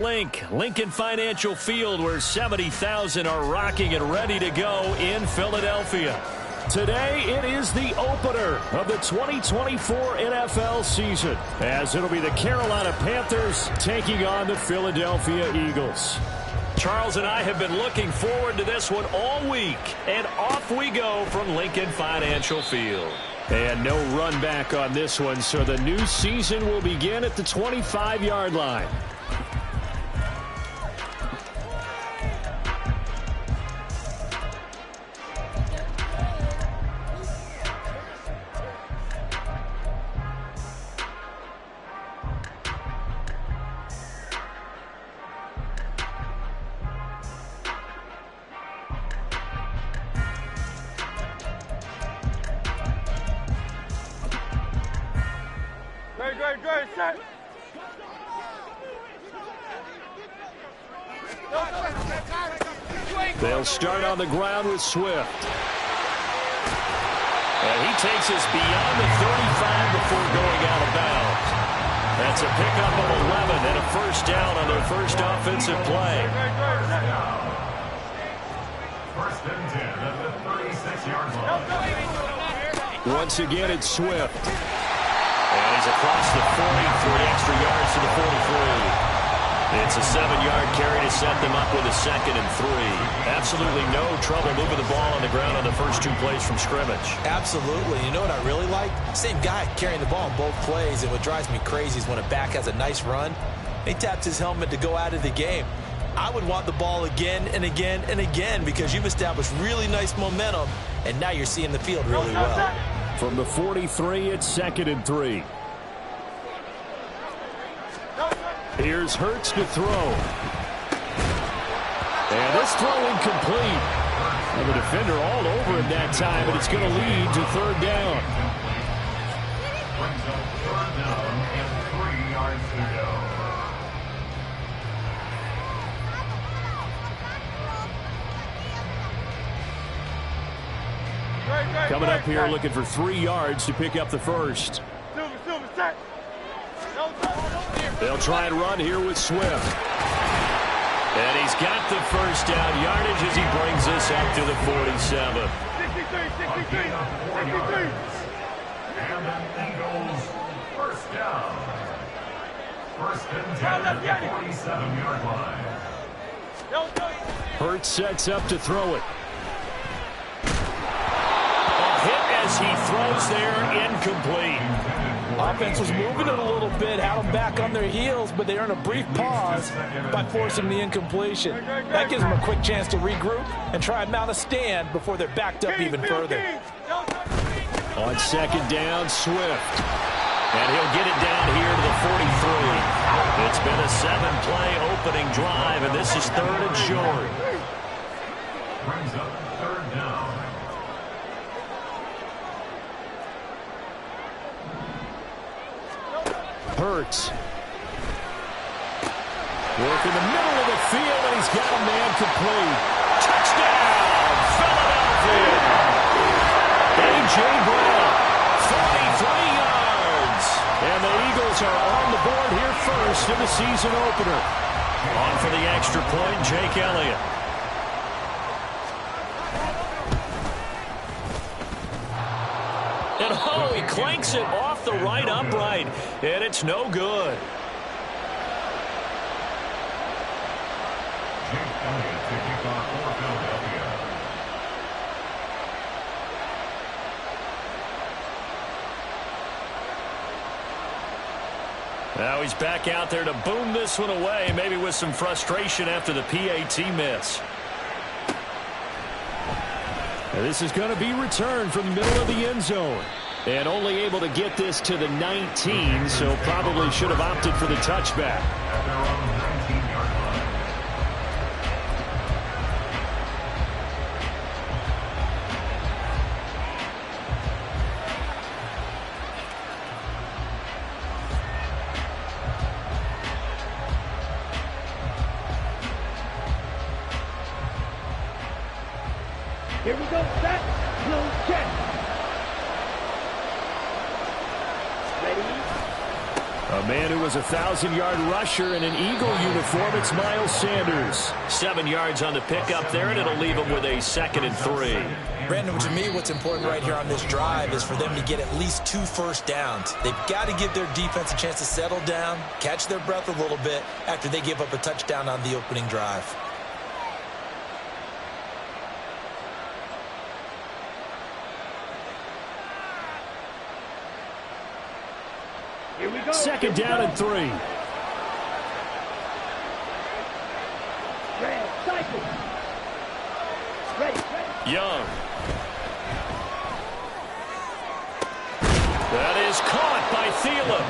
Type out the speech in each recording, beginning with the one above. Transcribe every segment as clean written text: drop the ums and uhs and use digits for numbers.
Lincoln Financial Field, where 70,000 are rocking and ready to go in Philadelphia. Today, it is the opener of the 2024 NFL season, as it'll be the Carolina Panthers taking on the Philadelphia Eagles. Charles and I have been looking forward to this one all week, and off we go from Lincoln Financial Field. And no run back on this one, so the new season will begin at the 25-yard line. They'll start on the ground with Swift. And he takes us beyond the 35 before going out of bounds. That's a pickup of 11 and a first down on their first offensive play. First and 10 at the 36-yard line. Once again, it's Swift. And he's across the 40, 3 extra yards to the 43. It's a 7-yard carry to set them up with a 2nd and 3. Absolutely no trouble moving the ball on the ground on the first 2 plays from scrimmage. Absolutely. You know what I really like? Same guy carrying the ball on both plays, and what drives me crazy is when a back has a nice run, he taps his helmet to go out of the game. I would want the ball again and again and again because you've established really nice momentum, and now you're seeing the field really well. From the 43, it's 2nd and 3. Here's Hurts to throw. And this throw incomplete. And the defender all over him that time, but it's going to lead to 3rd down. Brings up 3rd down and 3 yards to go. Coming up here looking for 3 yards to pick up the first. They'll try and run here with Swift. And he's got the first down yardage as he brings us up to the 47. 63. And the Eagles first down. First and 10 at the 47-yard line. Hurts sets up to throw it. A hit as he throws there, incomplete. Offense was moving it a little bit, had them back on their heels, but they earned a brief pause by forcing the incompletion. That gives them a quick chance to regroup and try and mount a stand before they're backed up even further. On 2nd down, Swift. And he'll get it down here to the 43. It's been a 7-play opening drive, and this is 3rd and short. Brings up 3rd down. Hurts. Work in the middle of the field, and he's got a man complete. Touchdown, Philadelphia! A.J. Brown, 43 yards. And the Eagles are on the board here first in the season opener. On for the extra point, Jake Elliott. And oh, he clanks it off the right upright, and it's no good. Jake Elliott to kick off for Philadelphia. Now he's back out there to boom this one away, maybe with some frustration after the PAT miss. And this is going to be returned from the middle of the end zone. And only able to get this to the 19, so probably should have opted for the touchback. At their own 19-yard line. Here we go. Set. Blue check. Ready? A man who was a 1,000-yard rusher in an Eagle uniform, it's Miles Sanders. 7 yards on the pickup there, and it'll leave him with a 2nd and 3. Brandon, to me, what's important right here on this drive is for them to get at least 2 first downs. They've got to give their defense a chance to settle down, catch their breath a little bit after they give up a touchdown on the opening drive. Here we go. 2nd down and 3. Red, cycle. Ready. Young. That is caught by Thielen.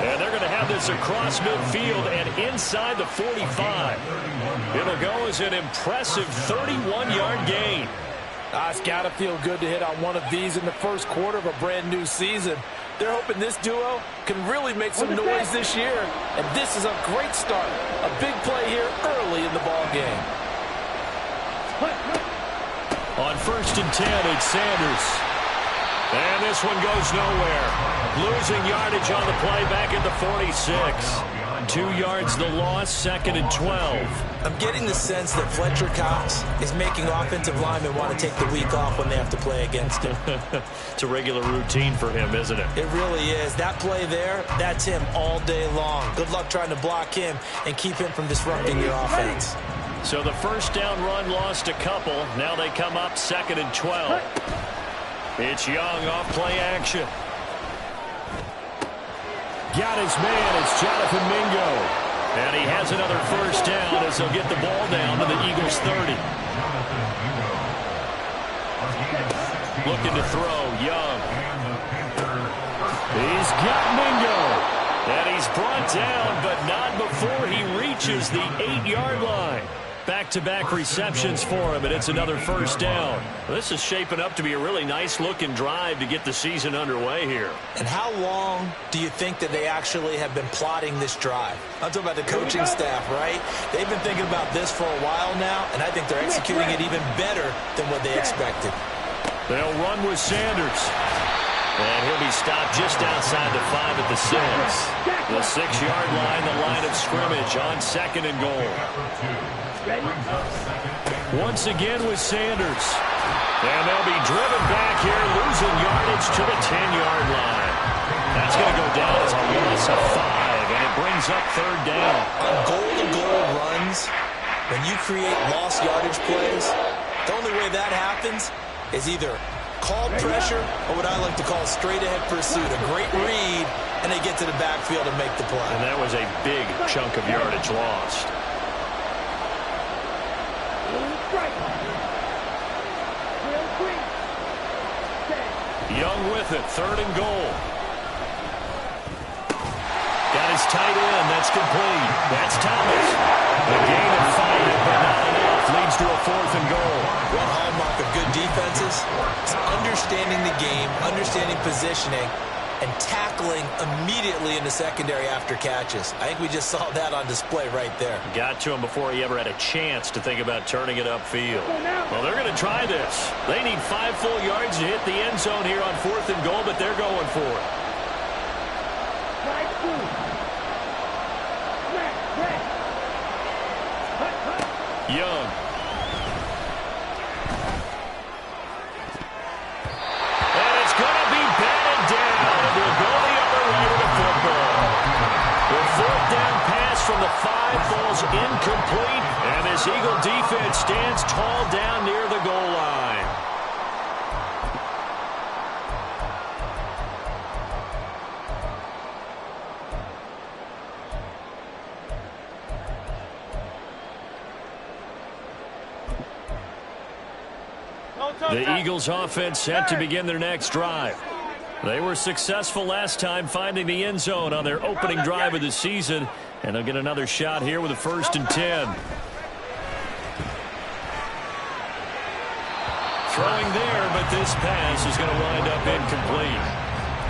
And they're going to have this across midfield and inside the 45. It'll go as an impressive 31-yard gain. It's got to feel good to hit on one of these in the first quarter of a brand-new season. They're hoping this duo can really make some noise this year. And this is a great start. A big play here early in the ball game. On 1st and 10, it's Sanders. And this one goes nowhere. Losing yardage on the play back at the 46. 2 yards the loss, 2nd and 12. I'm getting the sense that Fletcher Cox is making offensive linemen want to take the week off when they have to play against him. It's a regular routine for him, isn't it? It really is. That play there, that's him all day long. Good luck trying to block him and keep him from disrupting your offense. So the first down run lost a couple. Now they come up 2nd and 12. It's Young off play action. Got his man. It's Jonathan Mingo. And he has another first down as they'll get the ball down to the Eagles' 30. Looking to throw, Young. He's got Mingo. And he's brought down, but not before he reaches the 8-yard line. Back-to-back receptions for him, and it's another first down. This is shaping up to be a really nice-looking drive to get the season underway here. And how long do you think that they actually have been plotting this drive? I'm talking about the coaching staff, right? They've been thinking about this for a while now, and I think they're executing it even better than what they expected. They'll run with Sanders. And he'll be stopped just outside the 5 at the 6. The 6-yard line, the line of scrimmage on 2nd and goal. Once again with Sanders. And they'll be driven back here, losing yardage to the 10-yard line. That's going to go down as a loss of 5, and it brings up 3rd down. On goal-to-goal runs, when you create lost yardage plays, the only way that happens is either called pressure or what I like to call straight-ahead pursuit. A great read, and they get to the backfield and make the play. And that was a big chunk of yardage lost. Young with it, 3rd and goal. Got his tight end, that's complete. That's Thomas. A gain of 5, but not enough. Leads to a 4th and goal. One hallmark of good defenses is understanding the game, understanding positioning, and tackling immediately in the secondary after catches. I think we just saw that on display right there. Got to him before he ever had a chance to think about turning it upfield. Well, they're going to try this. They need 5 full yards to hit the end zone here on 4th and goal, but they're going for it. Young. And it's going to be batted down. We'll go the other way with the football. The 4th down pass from the 5 falls incomplete, and this Eagle defense stands tall down near the goal line. The Eagles offense set to begin their next drive. They were successful last time finding the end zone on their opening drive of the season, and they'll get another shot here with a 1st and 10. Throwing there, but this pass is going to wind up incomplete.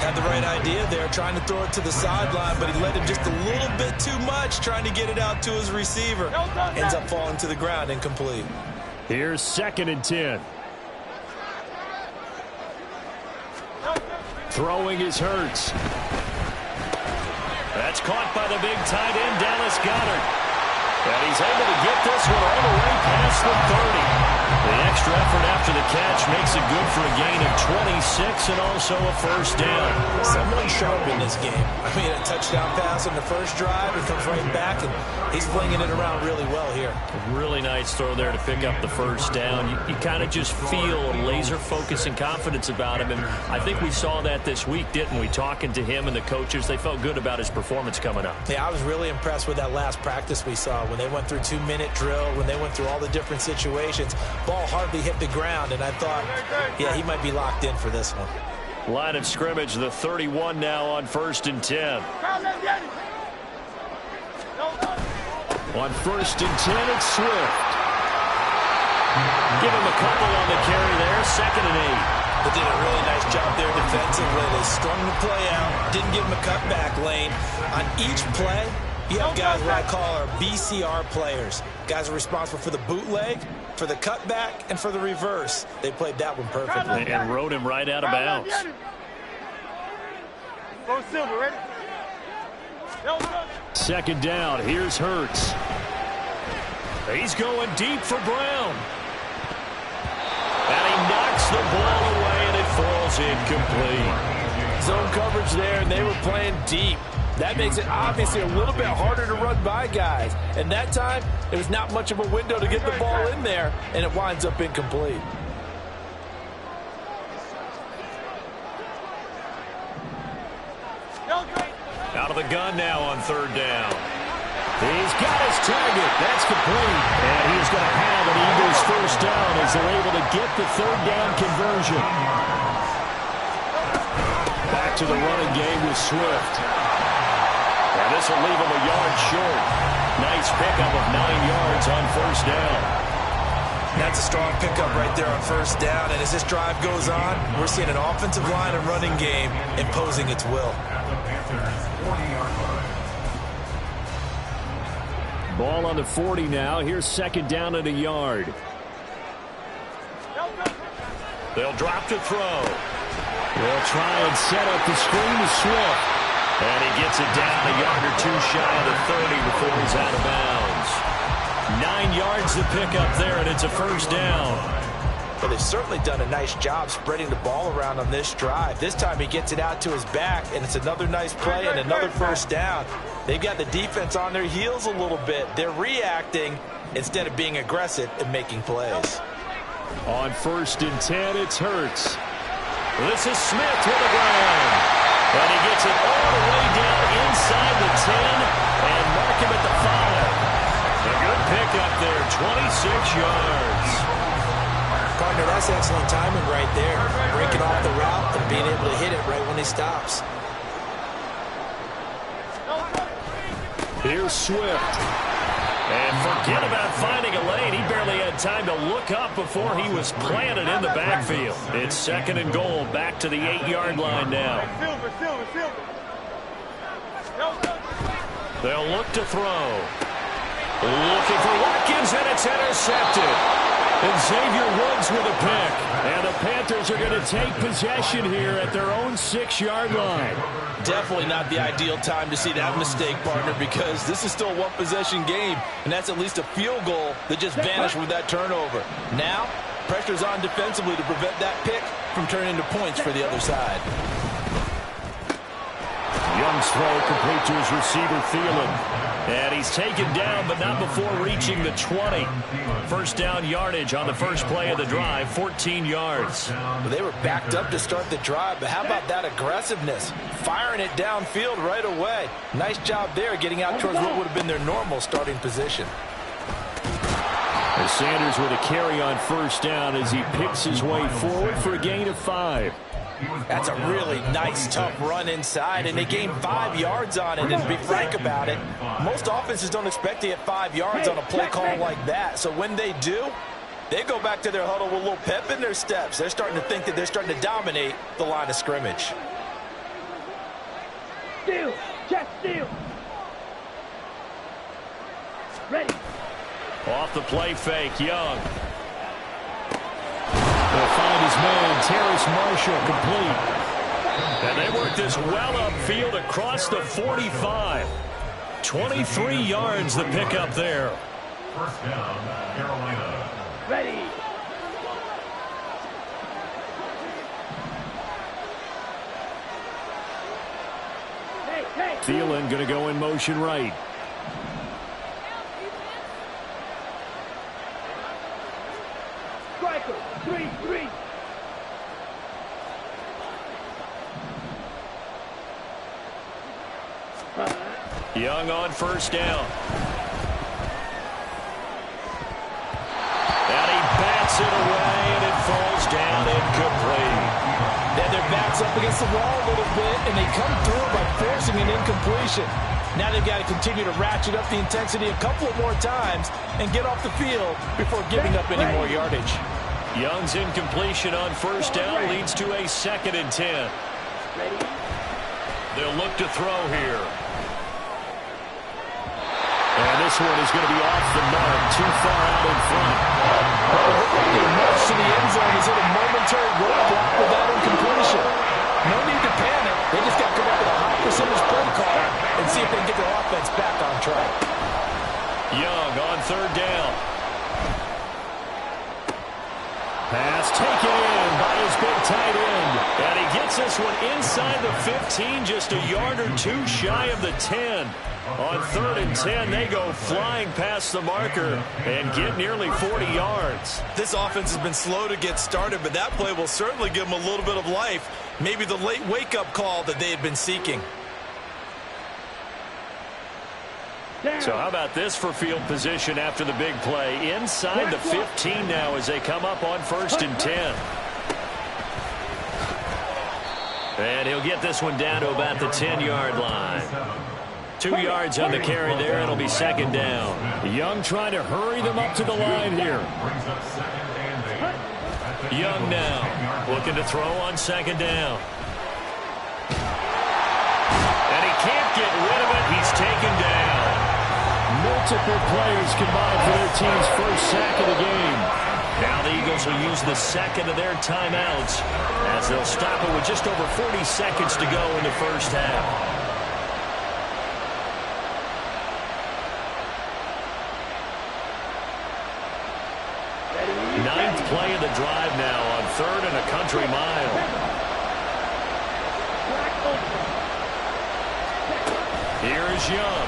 Had the right idea there, trying to throw it to the sideline, but he let him just a little bit too much, trying to get it out to his receiver. Ends up falling to the ground, incomplete. Here's 2nd and 10. Throwing is Hurts. That's caught by the big tight end, Dallas Goedert. And he's able to get this one all the way past the 30. The extra effort after the catch makes it good for a gain of 26 and also a first down. Someone sharp in this game. I mean, a touchdown pass on the first drive. It comes right back, and he's flinging it around really well here. A really nice throw there to pick up the first down. You kind of just feel a laser focus and confidence about him, and I think we saw that this week, didn't we? Talking to him and the coaches, they felt good about his performance coming up. Yeah, I was really impressed with that last practice we saw when they went through 2-minute drill, when they went through all the different situations. Ball hardly hit the ground, and I thought, yeah, he might be locked in for this one. Line of scrimmage, the 31 now on 1st and 10. On 1st and 10, it's Swift. Give him a couple on the carry there, 2nd and 8. They did a really nice job there defensively. They strung the play out, didn't give him a cutback lane. On each play, you have guys what I call our BCR players. Guys are responsible for the bootleg, for the cutback, and for the reverse. They played that one perfectly. And rode him right out of bounds. Go Silver, ready? 2nd down, here's Hurts. He's going deep for Brown. And he knocks the ball away, and it falls incomplete. Zone coverage there, and they were playing deep. That makes it obviously a little bit harder to run by guys. And that time, there was not much of a window to get the ball in there, and it winds up incomplete. Out of the gun now on 3rd down. He's got his target. That's complete. And he's going to have an Eagles first down as they're able to get the 3rd down conversion. Back to the running game with Swift. And this will leave him a yard short. Nice pickup of 9 yards on 1st down. That's a strong pickup right there on 1st down. And as this drive goes on, we're seeing an offensive line and running game imposing its will. Ball on the 40 now. Here's 2nd down and a yard. They'll drop to throw. They'll try and set up the screen to Swift. And he gets it down a yard or two shy of the 30 before he's out of bounds. 9 yards to pick up there, and it's a first down. But they've certainly done a nice job spreading the ball around on this drive. This time he gets it out to his back, and it's another nice play and another first down. They've got the defense on their heels a little bit. They're reacting instead of being aggressive and making plays. On 1st and 10, it's Hurts. This is Smith to the ground. And he gets it all the way down inside the 10 and mark him at the 5. A good pickup there, 26 yards. Partner, that's excellent timing right there. Breaking off the route and being able to hit it right when he stops. Here's Swift. And forget about finding a lane. He barely had time to look up before he was planted in the backfield. It's 2nd and goal, back to the 8-yard line now. They'll look to throw. Looking for Watkins, and it's intercepted. And Xavier Woods with a pick. And the Panthers are going to take possession here at their own 6-yard line. Definitely not the ideal time to see that mistake, partner, because this is still a one-possession game, and that's at least a field goal that just vanished with that turnover. Now, pressure's on defensively to prevent that pick from turning into points for the other side. Young's throw complete to his receiver, Thielen. And he's taken down, but not before reaching the 20. First down yardage on the first play of the drive, 14 yards. Well, they were backed up to start the drive, but how about that aggressiveness? Firing it downfield right away. Nice job there, getting out towards what would have been their normal starting position. And Sanders with a carry on 1st down as he picks his way forward for a gain of 5. That's a really nice, tough run inside, and they gained 5 yards on it. And to be frank about it, most offenses don't expect to get 5 yards on a play call like that. So when they do, they go back to their huddle with a little pep in their steps. They're starting to think that they're starting to dominate the line of scrimmage. Steal, check, steal. Ready. Off the play fake, Young. They'll find his man, Terrace Marshall, complete. And they work this well upfield across the 45. 23 yards the pickup there. First down, Carolina. Ready. Hey. Thielen going to go in motion right. Striker. 3-3. Young on first down. And he bats it away, and it falls down incomplete. Then their back's up against the wall a little bit, and they come through by forcing an incompletion. Now they've got to continue to ratchet up the intensity a couple of more times and get off the field before giving up any more yardage. Young's incompletion on first down leads to a 2nd and 10. They'll look to throw here. And this one is going to be off the mark, too far out in front. The march to the end zone is at a momentary roadblock with that incompletion. No need to panic. They just got to come up with a high percentage play call and see if they can get their offense back on track. Young on third down. Pass taken in by his big tight end. And he gets this one inside the 15, just a yard or two shy of the 10. On 3rd and 10, they go flying past the marker and get nearly 40 yards. This offense has been slow to get started, but that play will certainly give them a little bit of life. Maybe the late wake-up call that they had been seeking. So how about this for field position after the big play? Inside the 15 now as they come up on 1st and 10. And he'll get this one down to about the 10-yard line. 2 yards on the carry there. It'll be 2nd down. Young trying to hurry them up to the line here. Young now looking to throw on 2nd down. And he can't get rid of it. He's taken down. Multiple players combined for their team's first sack of the game. Now the Eagles will use the 2nd of their timeouts as they'll stop it with just over 40 seconds to go in the first half. Ninth play of the drive now on 3rd and a country mile. Here's Young.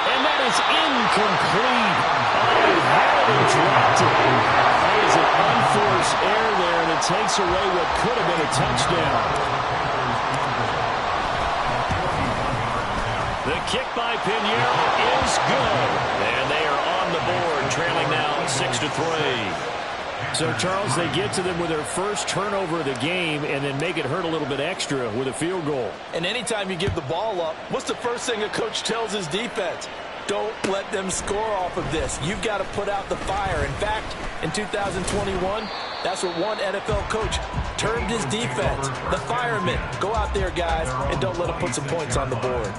And that is incomplete. Oh, how they dropped it. That is an unforced error there, and it takes away what could have been a touchdown. The kick by Pinheiro is good. And they are on the board, trailing now 6-3. So, Charles, they get to them with their first turnover of the game and then make it hurt a little bit extra with a field goal. And anytime you give the ball up, what's the first thing a coach tells his defense? Don't let them score off of this. You've got to put out the fire. In fact, in 2021, that's what one NFL coach termed his defense. The firemen. Go out there, guys, and don't let them put some points on the board.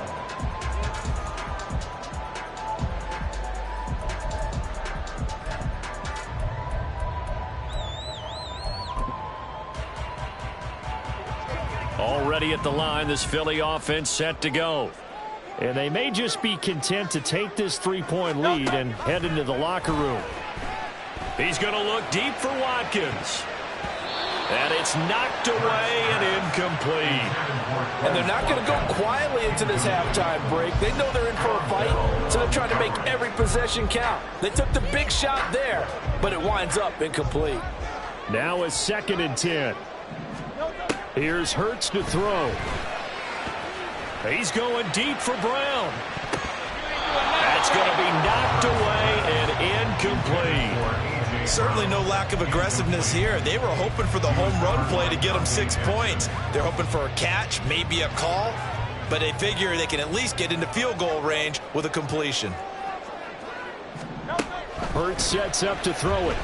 Already at the line, this Philly offense set to go. And they may just be content to take this 3-point lead and head into the locker room. He's going to look deep for Watkins. And it's knocked away and incomplete. And they're not going to go quietly into this halftime break. They know they're in for a fight, so they're trying to make every possession count. They took the big shot there, but it winds up incomplete. Now a 2nd and 10. Here's Hurts to throw. He's going deep for Brown. That's going to be knocked away and incomplete. Certainly no lack of aggressiveness here. They were hoping for the home run play to get them 6 points. They're hoping for a catch, maybe a call, but they figure they can at least get into field goal range with a completion. Hurts sets up to throw it.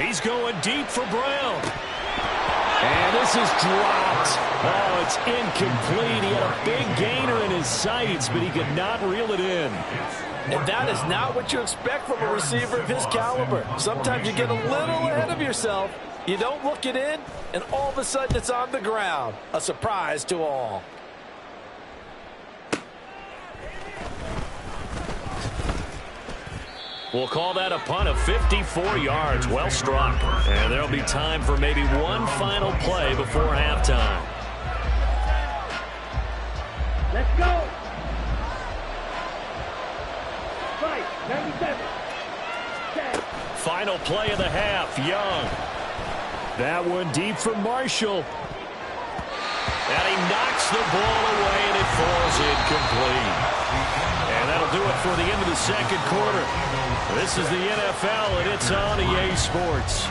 He's going deep for Brown. And this is dropped. Oh, it's incomplete. He had a big gainer in his sights, but he could not reel it in. And that is not what you expect from a receiver of his caliber. Sometimes you get a little ahead of yourself, You don't look it in, and all of a sudden it's on the ground. A surprise to all. We'll call that a punt of 54 yards. Well struck. And there'll be time for maybe one final play before halftime. Let's go. 97. Final play of the half, Young. That one deep from Marshall. And he knocks the ball away, and it falls incomplete. And that'll do it for the end of the second quarter. This is the NFL, and it's on EA Sports.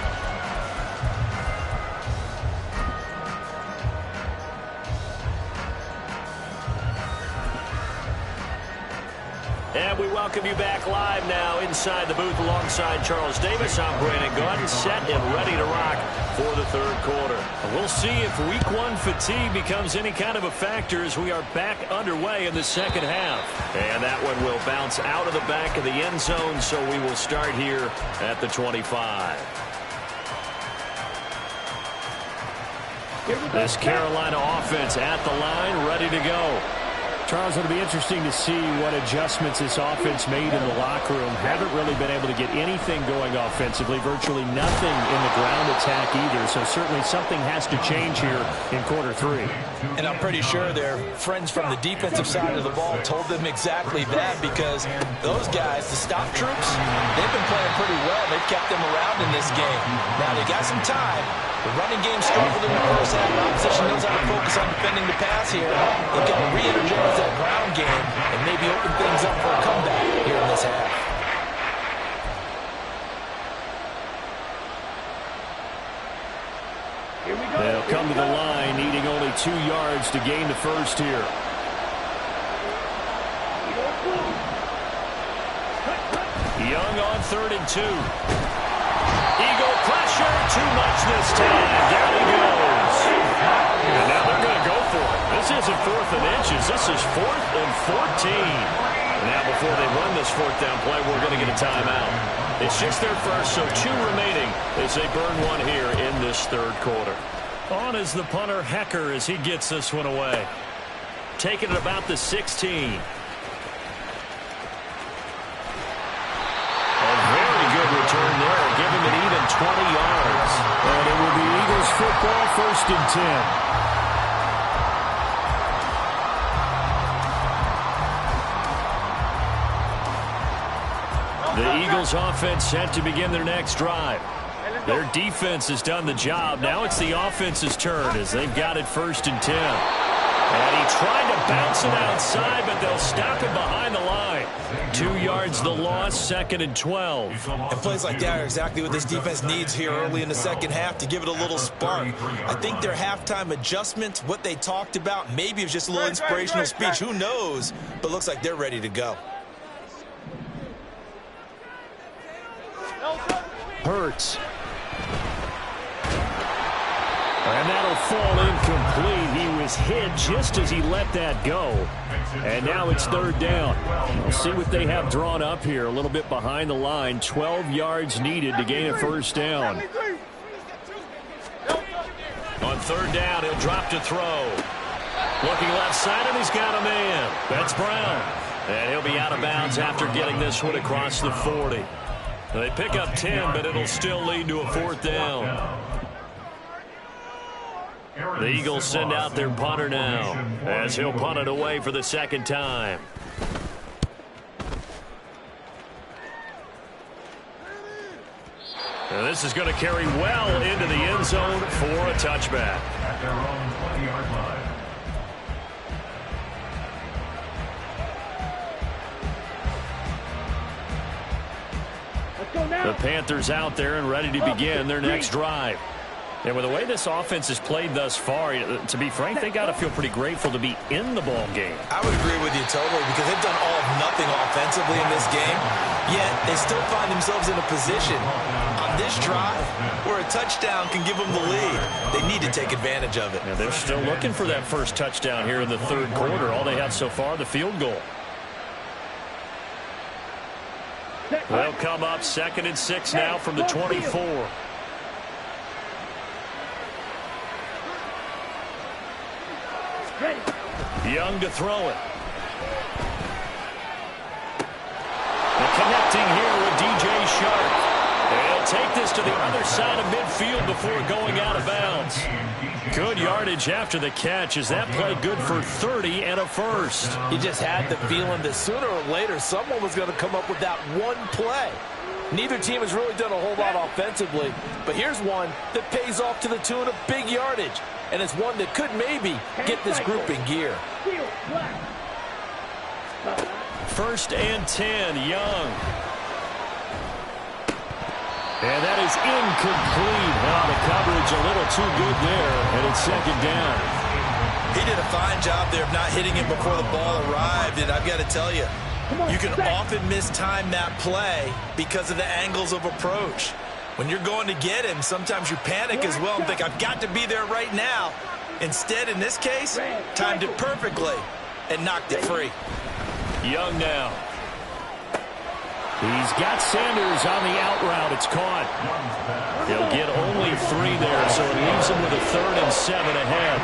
And we welcome you back live now inside the booth alongside Charles Davis. I'm Brandon Gaudin, set and ready to rock for the third quarter. We'll see if week one fatigue becomes any kind of a factor as we are back underway in the second half. And that one will bounce out of the back of the end zone, so we will start here at the 25. This Carolina offense at the line, ready to go. Charles, it'll be interesting to see what adjustments this offense made in the locker room. Haven't really been able to get anything going offensively, virtually nothing in the ground attack either. So certainly something has to change here in quarter three. And I'm pretty sure their friends from the defensive side of the ball told them exactly that, because those guys, the stop troops, they've been playing pretty well. They've kept them around in this game. Now they got some time. The running game struggled in the first half. The opposition knows how to focus on defending the pass here. They've got to re-energize that ground game and maybe open things up for a comeback here in this half. They'll come to the line, needing only 2 yards to gain the first here. Young on 3rd and 2. Eagle pressure, too much this time. Down he goes. And now they're going to go for it. This isn't 4th and inches. This is 4th and 14. Now before they run this 4th down play, we're going to get a timeout. It's just their first, so 2 remaining as they burn one here in this third quarter. On is the punter, Hecker, as he gets this one away. Taking it about the 16. Good return there, give him an even 20 yards. And it will be Eagles football, 1st and 10. The Eagles offense set to begin their next drive. Their defense has done the job. Now it's the offense's turn as they've got it 1st and 10. And he tried to bounce it outside, but they'll stop him behind the line. 2 yards the loss, 2nd and 12. And plays like that are exactly what this defense needs here early in the second half to give it a little spark. I think their halftime adjustments, what they talked about, maybe it was just a little inspirational speech. Who knows? But looks like they're ready to go. Hurts. And that'll fall incomplete. He was hit just as he let that go. And now it's 3rd down. We'll see what they have drawn up here. A little bit behind the line. 12 yards needed to gain a 1st down. On 3rd down, he'll drop to throw. Looking left side, and he's got a man. That's Brown. And he'll be out of bounds after getting this one across the 40. They pick up 10, but it'll still lead to a 4th down. The Eagles send out their punter now as he'll punt it away for the 2nd time. And this is going to carry well into the end zone for a touchback. At their own 20-yard line. The Panthers out there and ready to begin their next drive. And with the way this offense has played thus far, to be frank, they got to feel pretty grateful to be in the ball game. I would agree with you totally, because they've done all of nothing offensively in this game, yet they still find themselves in a position on this drive where a touchdown can give them the lead. They need to take advantage of it. And they're still looking for that first touchdown here in the third quarter. All they have so far, the field goal. They'll come up 2nd and 6 now from the 24. Young to throw it. And connecting here with DJ Shark. They'll take this to the other side of midfield before going out of bounds. Good yardage after the catch as that play good for 30 and a first. You just had the feeling that sooner or later someone was going to come up with that one play. Neither team has really done a whole lot offensively, but here's one that pays off to the tune of big yardage, and it's one that could maybe get this group in gear. First and 10, Young. And that is incomplete. Well, the coverage a little too good there, and it's second down. He did a fine job there of not hitting him before the ball arrived, and I've got to tell you, you can often mistime that play because of the angles of approach. When you're going to get him, sometimes you panic as well and think, I've got to be there right now. Instead, in this case, timed it perfectly and knocked it free. Young now. He's got Sanders on the out route. It's caught. He'll get only 3 there, so it leaves him with a 3rd and 7 ahead.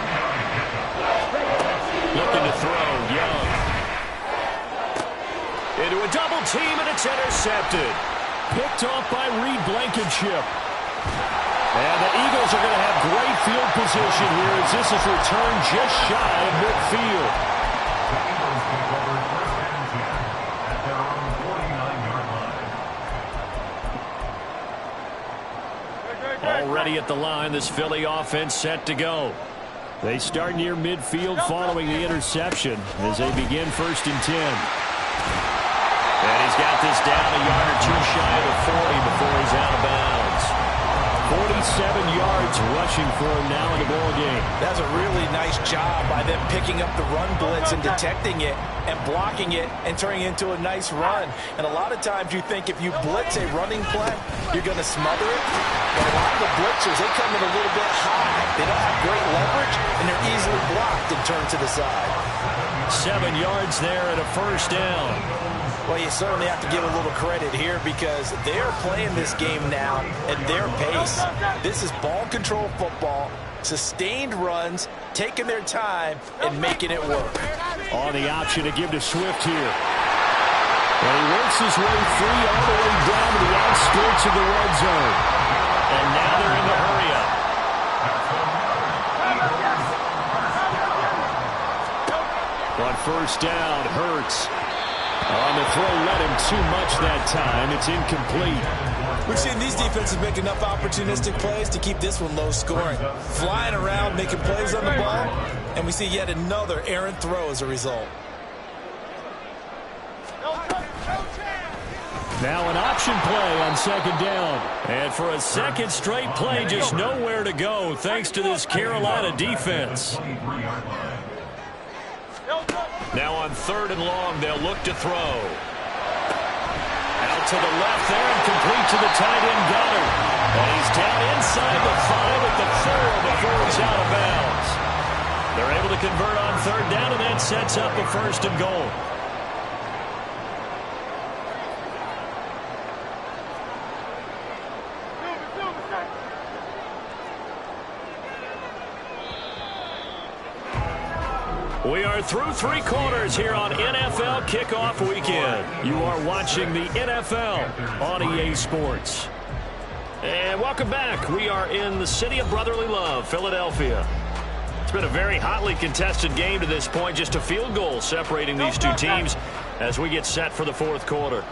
Looking to throw, Young. Into a double team, and it's intercepted. Picked off by Reed Blankenship. And the Eagles are going to have great field position here as this is returned just shy of midfield. Already at the line, this Philly offense set to go. They start near midfield following the interception as they begin first and 10. And he's got this down a yard or two shy of 40 before he's out of bounds. 47 yards rushing for him now in the ball game. That's a really nice job by them picking up the run blitz and detecting it and blocking it and turning it into a nice run. And a lot of times you think if you blitz a running play, you're going to smother it. But a lot of the blitzers, they come in a little bit high. They don't have great leverage, and they're easily blocked and turned to the side. 7 yards there and a first down. Well, you certainly have to give a little credit here because they're playing this game now at their pace. This is ball control football, sustained runs, taking their time, and making it work. On the option to give to Swift here. And he works his way free all the way down to the outskirts of the red zone. And now they're in the hurry-up. On first down, Hurts. On the throw, let him too much that time. It's incomplete. We've seen these defenses make enough opportunistic plays to keep this one low scoring. Flying around, making plays on the ball, and we see yet another errant throw as a result. Now an option play on second down. And for a second straight play, just nowhere to go thanks to this Carolina defense. Now on 3rd and long, they'll look to throw. Out to the left there and complete to the tight end Goddard. And he's down inside the 5 at the 4 before he's out of bounds. They're able to convert on 3rd down, and that sets up a 1st and goal. We are through 3 quarters here on NFL Kickoff Weekend. You are watching the NFL on EA Sports. And welcome back. We are in the city of brotherly love, Philadelphia. It's been a very hotly contested game to this point. Just a field goal separating these two teams as we get set for the 4th quarter.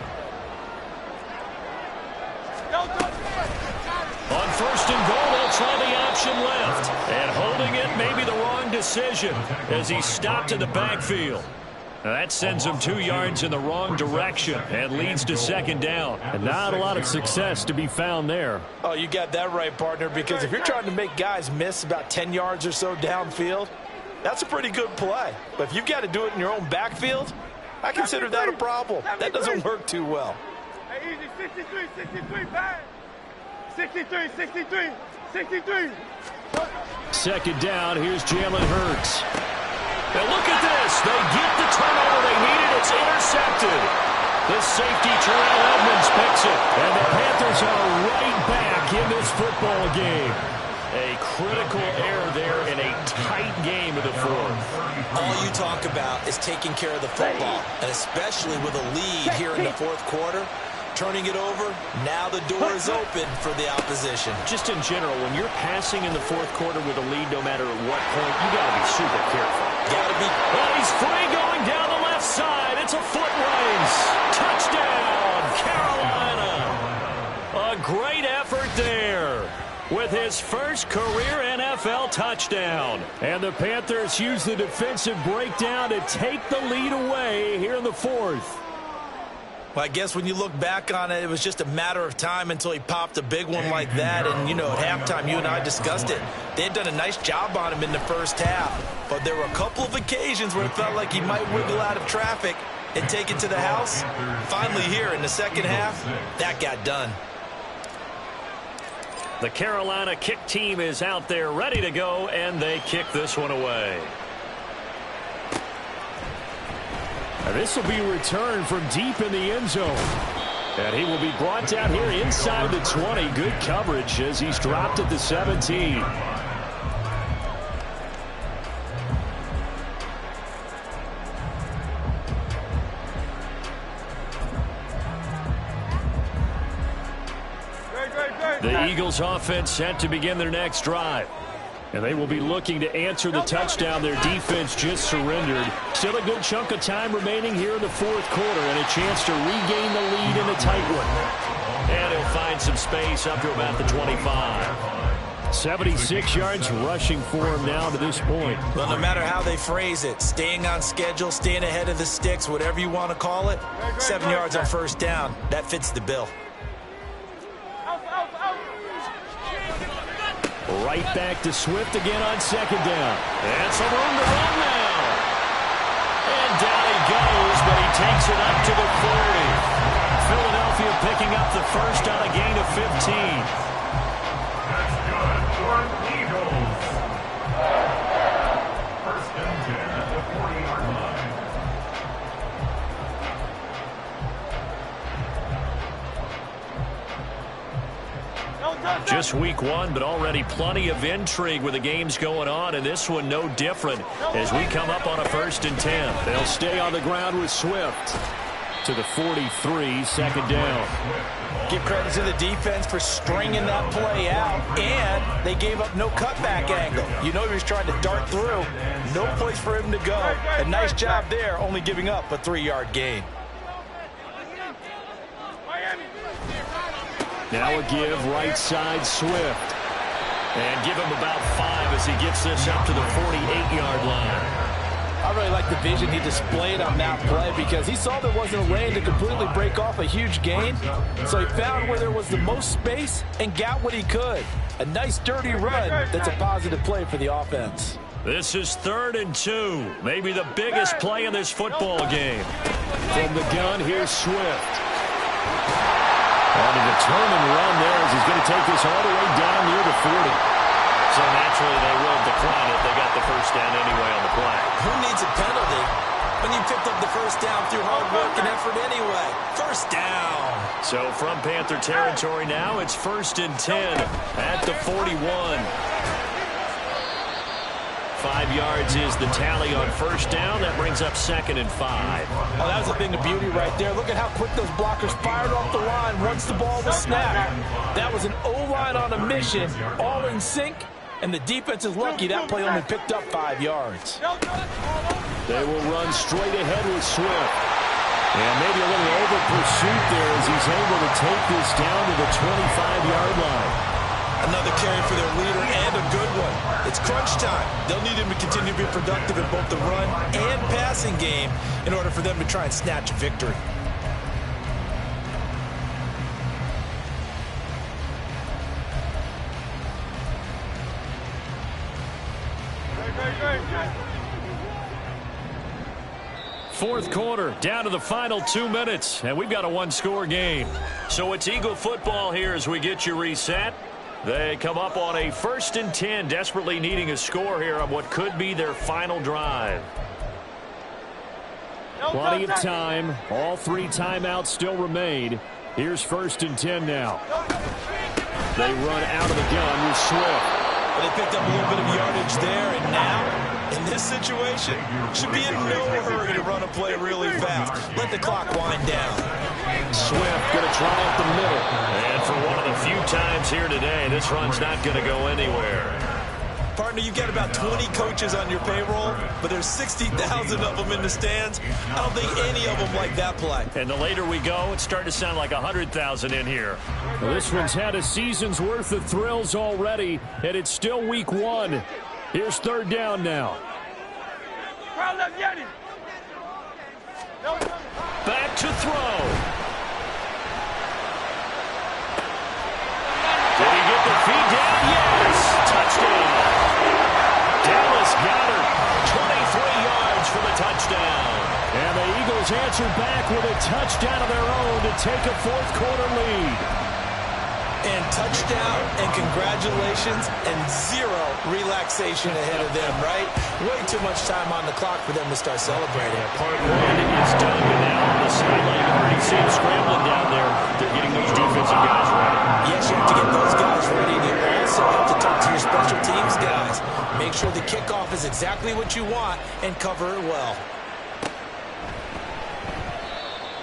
On 1st and goal, they'll try the option left. And holding it may be the wrong decision as he stopped in the backfield. Now that sends him 2 yards in the wrong direction and leads to 2nd down. And not a lot of success to be found there. Oh, you got that right, partner, because if you're trying to make guys miss about 10 yards or so downfield, that's a pretty good play. But if you've got to do it in your own backfield, I consider that a problem. That doesn't work too well. Hey, easy, 63, 63, bang. 63, 63, 63. 2nd down, here's Jalen Hurts. Now look at this. They get the turnover they needed. It's intercepted. The safety, Terrell Edmonds, picks it. And the Panthers are right back in this football game. A critical error there in a tight game of the fourth. All you talk about is taking care of the football, and especially with a lead here in the fourth quarter. Turning it over, now the door is open for the opposition. Just in general, when you're passing in the fourth quarter with a lead, no matter at what point, you got to be super careful. Got to be. Well, he's free going down the left side. It's a foot race. Touchdown, Carolina. A great effort there with his first career NFL touchdown. And the Panthers use the defensive breakdown to take the lead away here in the fourth. Well, I guess when you look back on it, it was just a matter of time until he popped a big one like that. And, you know, at halftime, you and I discussed it. They had done a nice job on him in the first half. But there were a couple of occasions where it felt like he might wiggle out of traffic and take it to the house. Finally here in the second half, that got done. The Carolina kick team is out there ready to go, and they kick this one away. And this will be returned from deep in the end zone. And he will be brought down here inside the 20. Good coverage as he's dropped at the 17. The Eagles offense set to begin their next drive. And they will be looking to answer the touchdown their defense just surrendered. Still a good chunk of time remaining here in the fourth quarter and a chance to regain the lead in a tight one. And he'll find some space up to about the 25. 76 yards rushing for him now to this point. Well, no matter how they phrase it, staying on schedule, staying ahead of the sticks, whatever you want to call it, 7 yards on first down, that fits the bill. Right back to Swift again on second down. And some room to run now. And down he goes, but he takes it up to the 40. Philadelphia picking up the first on a gain of 15. That's good for the Eagles. First and 10 at the 40-yard line. Just week one, but already plenty of intrigue with the games going on, and this one no different as we come up on a first and 10. They'll stay on the ground with Swift to the 43, second down. Give credit to the defense for stringing that play out, and they gave up no cutback angle. You know he was trying to dart through. No place for him to go. A nice job there, only giving up a 3-yard gain. Now a give right side Swift. And give him about 5 as he gets this up to the 48-yard line. I really like the vision he displayed on that play because he saw there wasn't a lane to completely break off a huge gain. So he found where there was the most space and got what he could. A nice dirty run that's a positive play for the offense. This is 3rd and 2. Maybe the biggest play in this football game. From the gun, here's Swift. On a determined run there as he's going to take this all the way down near the 40. So naturally they will decline it. They got the first down anyway on the play. Who needs a penalty when you picked up the first down through hard work and effort anyway? First down. So from Panther territory now, it's 1st and 10 at the 41. 5 yards is the tally on first down. That brings up 2nd and 5. Oh, that was a thing of beauty right there. Look at how quick those blockers fired off the line once the ball was snapped. That was an O-line on a mission, all in sync, and the defense is lucky that play only picked up 5 yards. They will run straight ahead with Swift. And maybe a little over pursuit there as he's able to take this down to the 25-yard line. Another carry for their leader and a good one. It's crunch time. They'll need him to continue to be productive in both the run and passing game in order for them to try and snatch a victory. Fourth quarter, down to the final 2 minutes, and we've got a one-score game. So it's Eagle football here as we get you reset. They come up on a 1st and 10, desperately needing a score here on what could be their final drive. Plenty of time. All 3 timeouts still remain. Here's 1st and 10 now. They run out of the gun with Swift. Well, they picked up a little bit of yardage there, and now, in this situation, should be in no hurry to run a play really fast. Let the clock wind down. Swift going to try up the middle. And for one of the few times here today, this run's not going to go anywhere. Partner, you've got about 20 coaches on your payroll, but there's 60,000 of them in the stands. I don't think any of them like that play. And the later we go, it's starting to sound like 100,000 in here. Well, this one's had a season's worth of thrills already, and it's still week 1. Here's third down now. Back to throw. Did he get the feet down? Yes! Touchdown! Dallas Goedert, 23 yards for the touchdown. And the Eagles answered back with a touchdown of their own to take a fourth-quarter lead. And touchdown and congratulations and zero relaxation ahead of them, right? Way too much time on the clock for them to start celebrating. Part one is done, and now on the sideline, you already see them scrambling down there. They're getting those defensive guys ready. Yes, you have to get those guys ready, and you also have to talk to your special teams guys. Make sure the kickoff is exactly what you want and cover it well.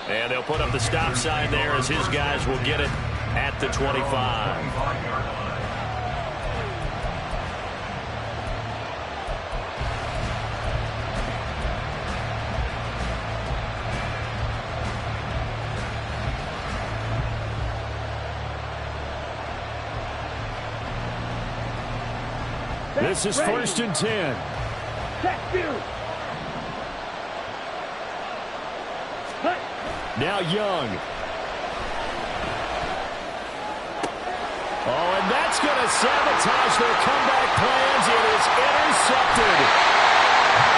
And they'll put up the stop sign there as his guys will get it at the 25. This is 1st and 10. Now Young. Oh, and that's going to sabotage their comeback plans. It is intercepted.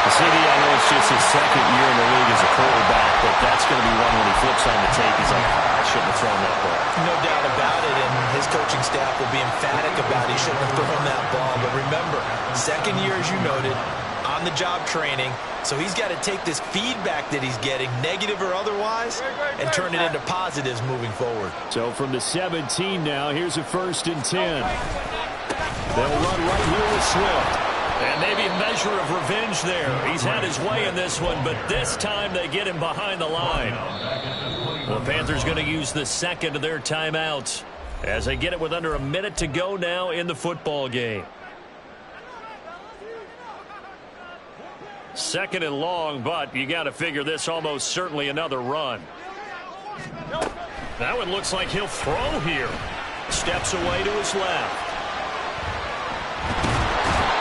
CD, I know it's just his second year in the league as a quarterback, but that's going to be one when he flips on the tape. He's like, I shouldn't have thrown that ball. No doubt about it, and his coaching staff will be emphatic about he shouldn't have thrown that ball. But remember, second year, as you noted, on-the-job training, so he's got to take this feedback that he's getting, negative or otherwise, and turn it into positives moving forward. So from the 17 now, here's a 1st and 10. They'll run right here with Swift. And maybe a measure of revenge there. He's had his way in this one, but this time they get him behind the line. The Panthers going to use the second of their timeouts as they get it with under a minute to go now in the football game. 2nd and long, but you got to figure this almost certainly another run. That one looks like he'll throw here. Steps away to his left.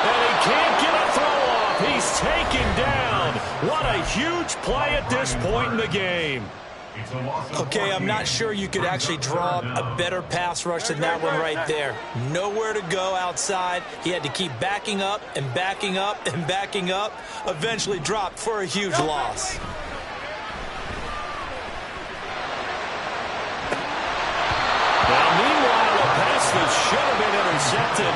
And he can't get a throw off. He's taken down. What a huge play at this point in the game. Okay, I'm not sure you could actually draw a better pass rush than that one right there. Nowhere to go outside. He had to keep backing up and backing up and backing up. Eventually dropped for a huge loss. Now, meanwhile, a pass that should have been intercepted,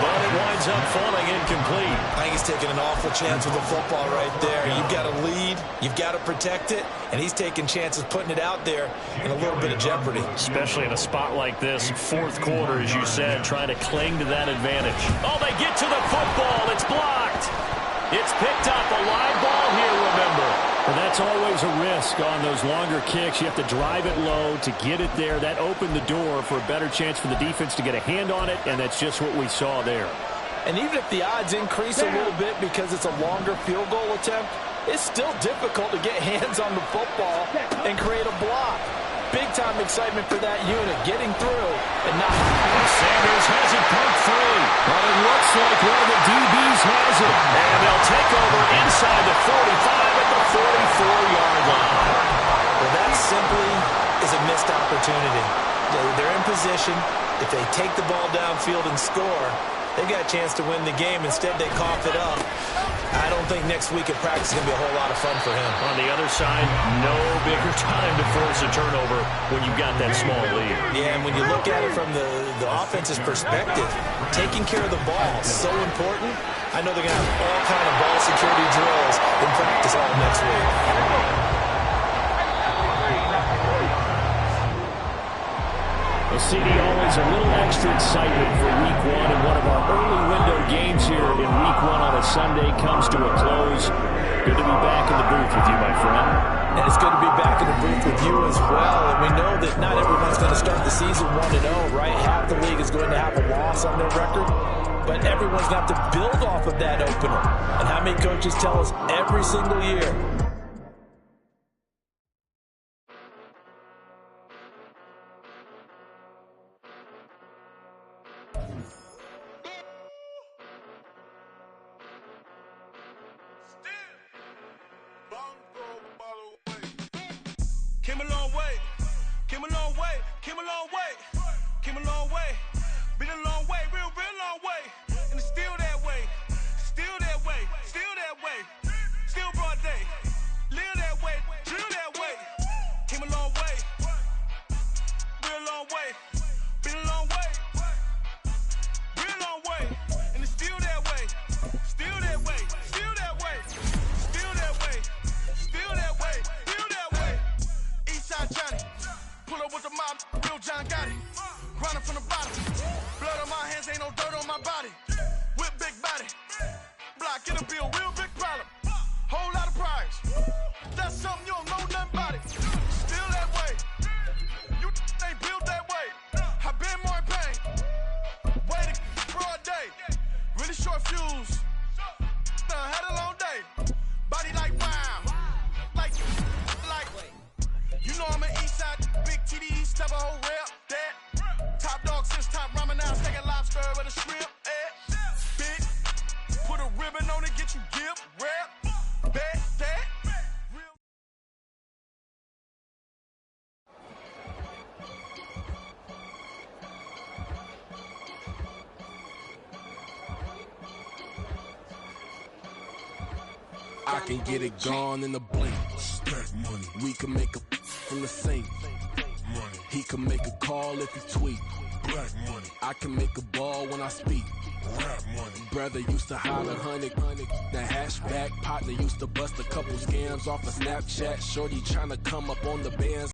but it winds up falling incomplete. I think he's taking an awful chance with the football right there. You've got to lead, you've got to protect it, and he's taking chances putting it out there in a little bit of jeopardy. Especially in a spot like this, 4th quarter, as you said, trying to cling to that advantage. Oh, they get to the football. It's blocked. It's picked up. A live ball here, remember. Well, that's always a risk on those longer kicks. You have to drive it low to get it there. That opened the door for a better chance for the defense to get a hand on it, and that's just what we saw there. And even if the odds increase a little bit because it's a longer field goal attempt, it's still difficult to get hands on the football and create a block. Big-time excitement for that unit, getting through and not... Sanders has it pumped free. But it looks like one of the DBs has it. And they'll take over inside the 45 at the 44-yard line. Well, that simply is a missed opportunity. They're in position. If they take the ball downfield and score, they've got a chance to win the game. Instead, they cough it up. I don't think next week at practice is going to be a whole lot of fun for him. On the other side, no bigger time to force a turnover when you've got that small lead. Yeah, and when you look at it from the offense's perspective, taking care of the ball is so important. I know they're going to have all kind of ball security drills in practice all next week. The CD always fans, a little extra excitement for Week 1, and one of our early window games here in Week 1 on a Sunday comes to a close. Good to be back in the booth with you, my friend. And it's good to be back in the booth with you as well. And we know that not everyone's going to start the season 1-0, right? Half the league is going to have a loss on their record. But everyone's going to have to build off of that opener. And how many coaches tell us every single year? Came a long way, came a long way, came a long way, came a long way, been a long way, real long way, and it's still that way, still that way, still that way, still broad day, live that way, drill that way, came a long way, real long way, been a long way, real long way, and it's still that way, still that way, still that way, still that way, still that way, still that way. Eastside Johnny, pull up with the mob, real John got it. Grinding from the bottom, blood on my hands, ain't no dirt on my body. Whip big body, block in a bill, real big problem. Whole lot of prize, that's something you don't know nothing about it. Still that way, you ain't built that way. I been more in pain, waiting broad day, really short fuse. Had a long day, body like wow, like. You know I'm an Eastside, big TD, step a whole rep, that. Top dog since top ramen now, second lobster with a shrimp, Big, put a ribbon on it, get you gift, rep, bet, that. I can get it gone in the blink. Stack money. We can make a from the sink. Money. He can make a call if he tweet. Black money. I can make a ball when I speak. Rap money. Brother used to holler 100. The hashback partner used to bust a couple scams off of Snapchat. Shorty tryna come up on the bands.